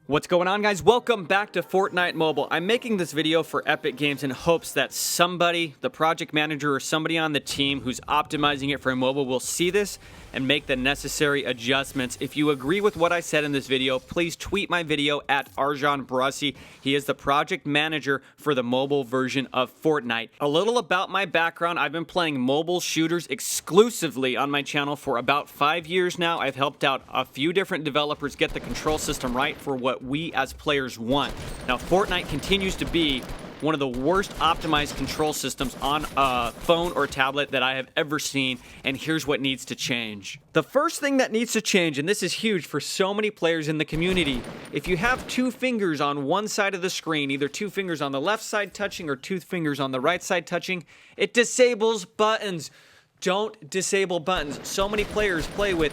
What's going on, guys? Welcome back to Fortnite Mobile. I'm making this video for Epic Games in hopes that somebody, the project manager or somebody on the team who's optimizing it for mobile will see this and make the necessary adjustments. If you agree with what I said in this video, please tweet my video at Arjan Brussi. He is the project manager for the mobile version of Fortnite. A little about my background. I've been playing mobile shooters exclusively on my channel for about 5 years now. I've helped out a few different developers get the control system right for what we as players want. Now, Fortnite continues to be one of the worst optimized control systems on a phone or tablet that I have ever seen, and here's what needs to change. The first thing that needs to change, and this is huge for so many players in the community, if you have two fingers on one side of the screen, either two fingers on the left side touching or two fingers on the right side touching, it disables buttons. Don't disable buttons. So many players play with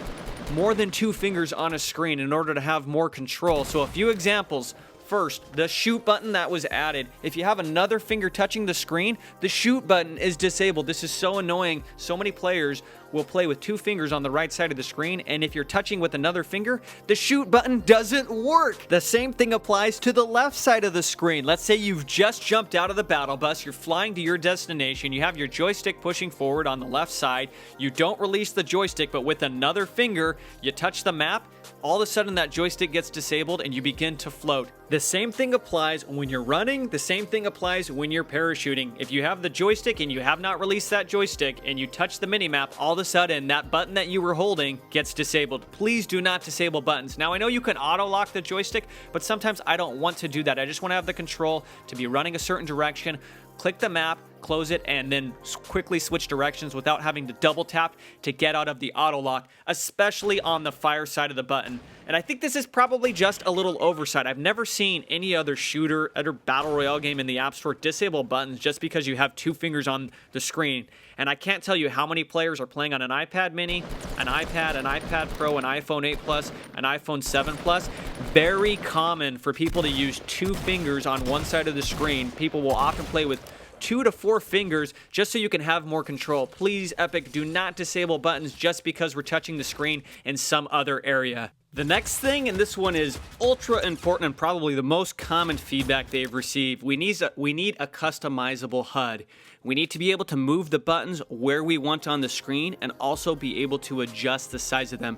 more than two fingers on a screen in order to have more control. So a few examples. First, the shoot button that was added. If you have another finger touching the screen, the shoot button is disabled. This is so annoying. So many players will play with two fingers on the right side of the screen, and if you're touching with another finger, the shoot button doesn't work. The same thing applies to the left side of the screen. Let's say you've just jumped out of the battle bus, you're flying to your destination, you have your joystick pushing forward on the left side, you don't release the joystick, but with another finger, you touch the map, all of a sudden that joystick gets disabled and you begin to float. The same thing applies when you're running, the same thing applies when you're parachuting. If you have the joystick and you have not released that joystick and you touch the minimap, all of a sudden that button that you were holding gets disabled. Please do not disable buttons. Now, I know you can auto lock the joystick, but sometimes I don't want to do that. I just want to have the control to be running a certain direction, click the map, close it, and then quickly switch directions without having to double tap to get out of the auto lock, especially on the fire side of the button. And I think this is probably just a little oversight. I've never seen any other shooter, other battle royale game in the App Store disable buttons just because you have two fingers on the screen. And I can't tell you how many players are playing on an iPad mini, an iPad Pro, an iPhone 8 Plus, an iPhone 7 Plus. Very common for people to use two fingers on one side of the screen. People will often play with 2 to 4 fingers just so you can have more control. Please, Epic, do not disable buttons just because we're touching the screen in some other area. The next thing, and this one is ultra important and probably the most common feedback they've received, we need a customizable HUD. We need to be able to move the buttons where we want on the screen and also be able to adjust the size of them.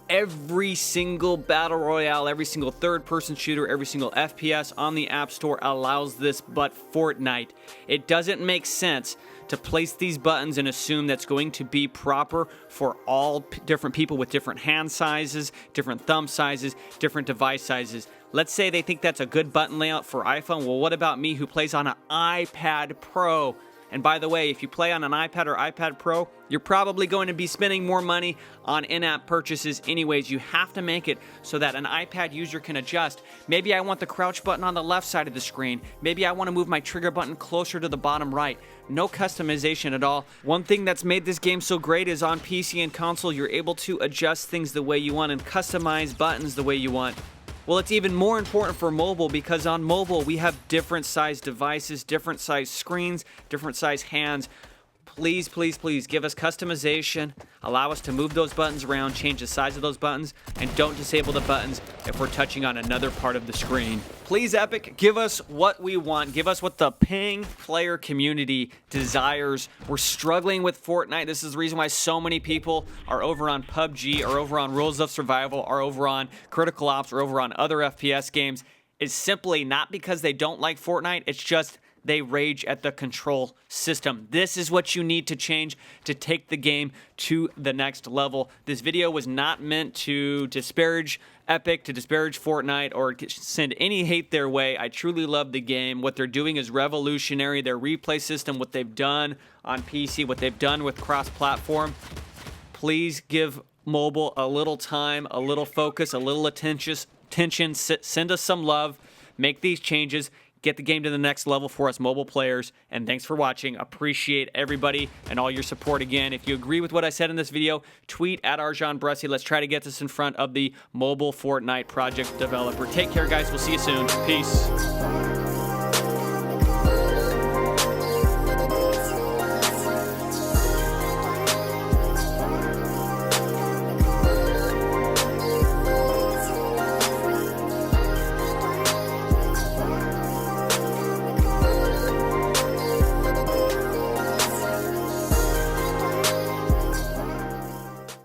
Every single battle royale, every single third-person shooter, every single FPS on the App Store allows this but Fortnite. It doesn't make sense to place these buttons and assume that's going to be proper for all different people with different hand sizes, different thumb sizes, different device sizes. Let's say they think that's a good button layout for iPhone. Well, what about me who plays on an iPad Pro? And by the way, if you play on an iPad or iPad Pro, you're probably going to be spending more money on in-app purchases anyways. You have to make it so that an iPad user can adjust. Maybe I want the crouch button on the left side of the screen. Maybe I want to move my trigger button closer to the bottom right. No customization at all. One thing that's made this game so great is on PC and console, you're able to adjust things the way you want and customize buttons the way you want. Well, it's even more important for mobile because on mobile, we have different size devices, different size screens, different size hands. Please, please, please give us customization. Allow us to move those buttons around, change the size of those buttons, and don't disable the buttons if we're touching on another part of the screen. Please, Epic, give us what we want. Give us what the ping player community desires. We're struggling with Fortnite. This is the reason why so many people are over on PUBG, or over on Rules of Survival, or over on Critical Ops, or over on other FPS games. It's simply not because they don't like Fortnite. It's just they rage at the control system. This is what you need to change to take the game to the next level. This video was not meant to disparage Epic, to disparage Fortnite, or send any hate their way. I truly love the game. What they're doing is revolutionary. Their replay system, what they've done on PC, what they've done with cross-platform. Please give mobile a little time, a little focus, a little attention. Send us some love. Make these changes. Get the game to the next level for us mobile players. And thanks for watching. Appreciate everybody and all your support again. If you agree with what I said in this video, tweet at Arjan Brussi. Let's try to get this in front of the mobile Fortnite project developer. Take care, guys. We'll see you soon. Peace.